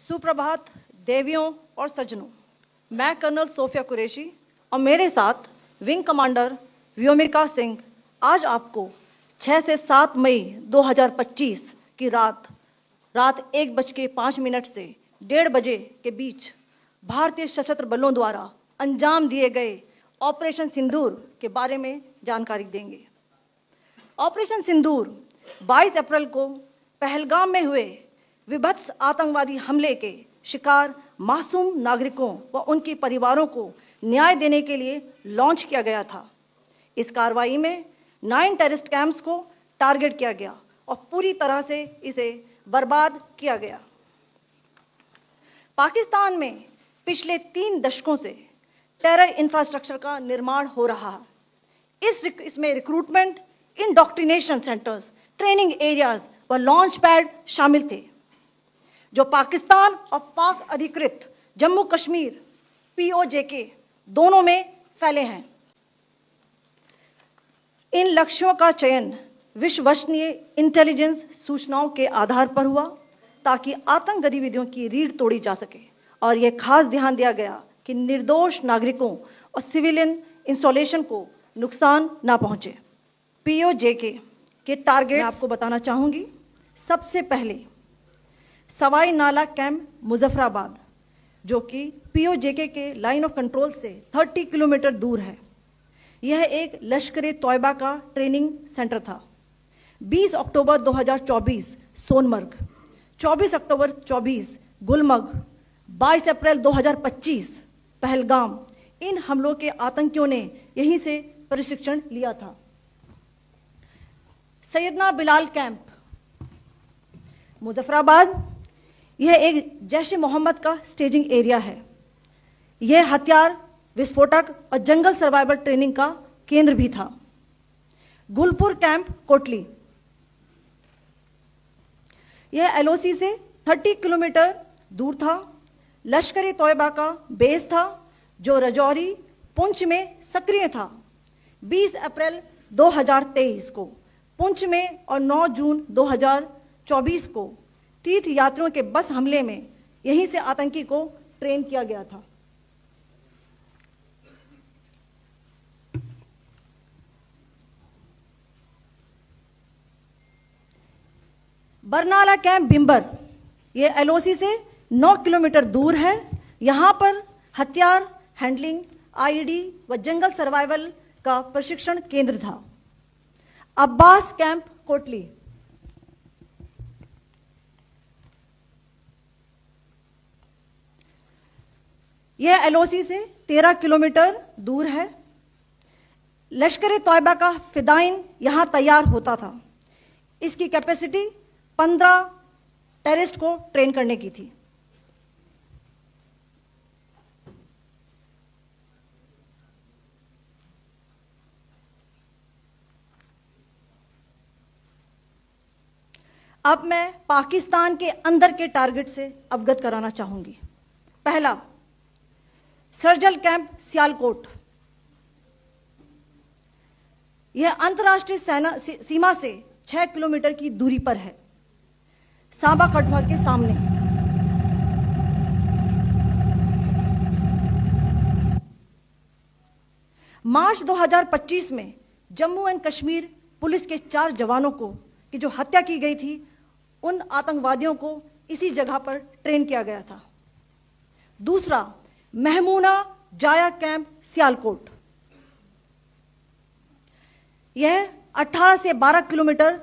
सुप्रभात देवियों और सज्जनों, मैं कर्नल सोफिया कुरैशी और मेरे साथ विंग कमांडर व्योमिका सिंह आज आपको 6 से 7 मई 2025 की रात 1:05 से 1:30 बजे के बीच भारतीय सशस्त्र बलों द्वारा अंजाम दिए गए ऑपरेशन सिंदूर के बारे में जानकारी देंगे। ऑपरेशन सिंदूर 22 अप्रैल को पहलगाम में हुए विभत्स आतंकवादी हमले के शिकार मासूम नागरिकों व उनके परिवारों को न्याय देने के लिए लॉन्च किया गया था। इस कार्रवाई में 9 टेररिस्ट कैंप्स को टारगेट किया गया और पूरी तरह से इसे बर्बाद किया गया। पाकिस्तान में पिछले 3 दशकों से टेरर इंफ्रास्ट्रक्चर का निर्माण हो रहा है। इसमें recruitment, indoctrination centres, training areas व लॉन्च पैड शामिल थे, जो पाकिस्तान और पाक अधिकृत जम्मू कश्मीर POJK दोनों में फैले हैं। इन लक्ष्यों का चयन विश्वसनीय इंटेलिजेंस सूचनाओं के आधार पर हुआ ताकि आतंक गतिविधियों की रीढ़ तोड़ी जा सके, और यह खास ध्यान दिया गया कि निर्दोष नागरिकों और सिविलियन इंस्टॉलेशन को नुकसान ना पहुंचे। POJK के टारगेट मैं आपको बताना चाहूंगी। सबसे पहले सवाई नाला कैंप मुजफ्फराबाद, जो कि POJK के लाइन ऑफ कंट्रोल से 30 किलोमीटर दूर है। यह एक लश्कर ए तौयबा का ट्रेनिंग सेंटर था। 20 अक्टूबर 2024 सोनमर्ग, 24 अक्टूबर 24 गुलमर्ग, 22 अप्रैल 2025 पहलगाम, इन हमलों के आतंकियों ने यहीं से प्रशिक्षण लिया था। सैयदना बिलाल कैंप मुजफ्फराबाद, यह एक जैश मोहम्मद का स्टेजिंग एरिया है। यह हथियार, विस्फोटक और जंगल सर्वाइवल ट्रेनिंग का केंद्र भी था। गुलपुर कैंप कोटली, यह LOC से 30 किलोमीटर दूर था। लश्कर ए तौयबा का बेस था, जो रजौरी, पुंछ में सक्रिय था। 20 अप्रैल 2023 को पुंछ में और 9 जून 2024 को तीर्थ यात्रियों के बस हमले में यहीं से आतंकी को ट्रेन किया गया था। बरनाला कैंप बिम्बर, यह LOC से 9 किलोमीटर दूर है। यहां पर हथियार हैंडलिंग, IED व जंगल सर्वाइवल का प्रशिक्षण केंद्र था। अब्बास कैंप कोटली, यह LOC से 13 किलोमीटर दूर है। लश्कर ए तौयबा का फिदाइन यहां तैयार होता था। इसकी कैपेसिटी 15 टेररिस्ट को ट्रेन करने की थी। अब मैं पाकिस्तान के अंदर के टारगेट से अवगत कराना चाहूंगी। पहला, सर्जल कैंप सियालकोट, यह अंतर्राष्ट्रीय सीमा से 6 किलोमीटर की दूरी पर है, सांबा कठुआ के सामने। मार्च 2025 में जम्मू एंड कश्मीर पुलिस के 4 जवानों को की जो हत्या की गई थी, उन आतंकवादियों को इसी जगह पर ट्रेन किया गया था। दूसरा, महमूना जाया कैंप सियालकोट, यह 18 से 12 किलोमीटर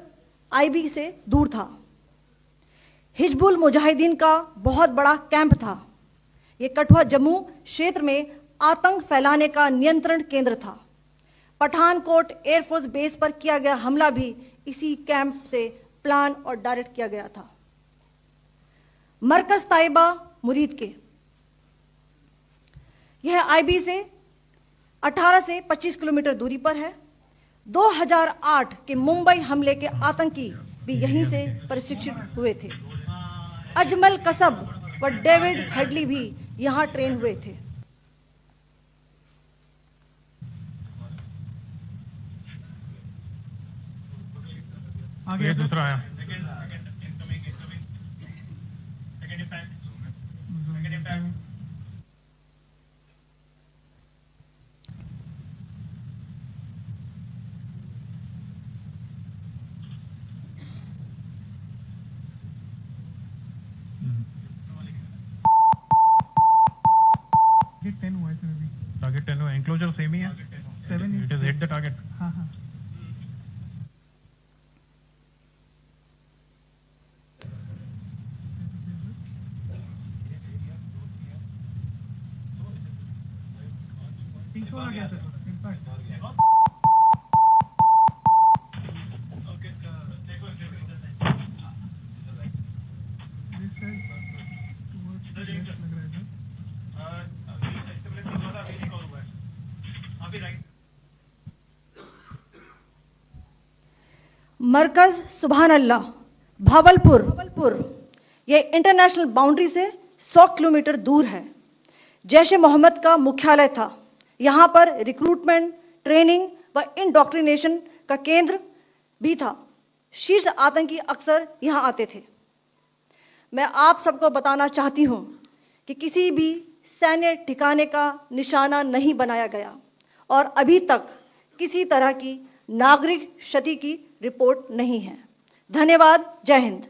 IB से दूर था। हिजबुल मुजाहिदीन का बहुत बड़ा कैंप था। यह कठुआ जम्मू क्षेत्र में आतंक फैलाने का नियंत्रण केंद्र था। पठानकोट एयरफोर्स बेस पर किया गया हमला भी इसी कैंप से प्लान और डायरेक्ट किया गया था। मरकज ताइबा मुरीद के, यह IB से 18 से 25 किलोमीटर दूरी पर है। 2008 के मुंबई हमले के आतंकी भी यहीं से प्रशिक्षित हुए थे। अजमल कसब व डेविड हेडली भी यहां ट्रेन हुए थे। आगे दूसरा है। एंक्लोजर सेम ही है, 7 it is hit the target. हाँ हाँ पीछे हो गया sir impact this side towards the left लग रहा है सर। मरकज सुभान अल्लाह भावलपुर ये इंटरनेशनल बाउंड्री से 100 किलोमीटर दूर है। जैश ए मोहम्मद का मुख्यालय था। यहां पर रिक्रूटमेंट, ट्रेनिंग व इंडोक्ट्रिनेशन का केंद्र भी था। शीर्ष आतंकी अक्सर यहां आते थे। मैं आप सबको बताना चाहती हूं कि किसी भी सैन्य ठिकाने का निशाना नहीं बनाया गया और अभी तक किसी तरह की नागरिक क्षति की रिपोर्ट नहीं है। धन्यवाद। जय हिंद।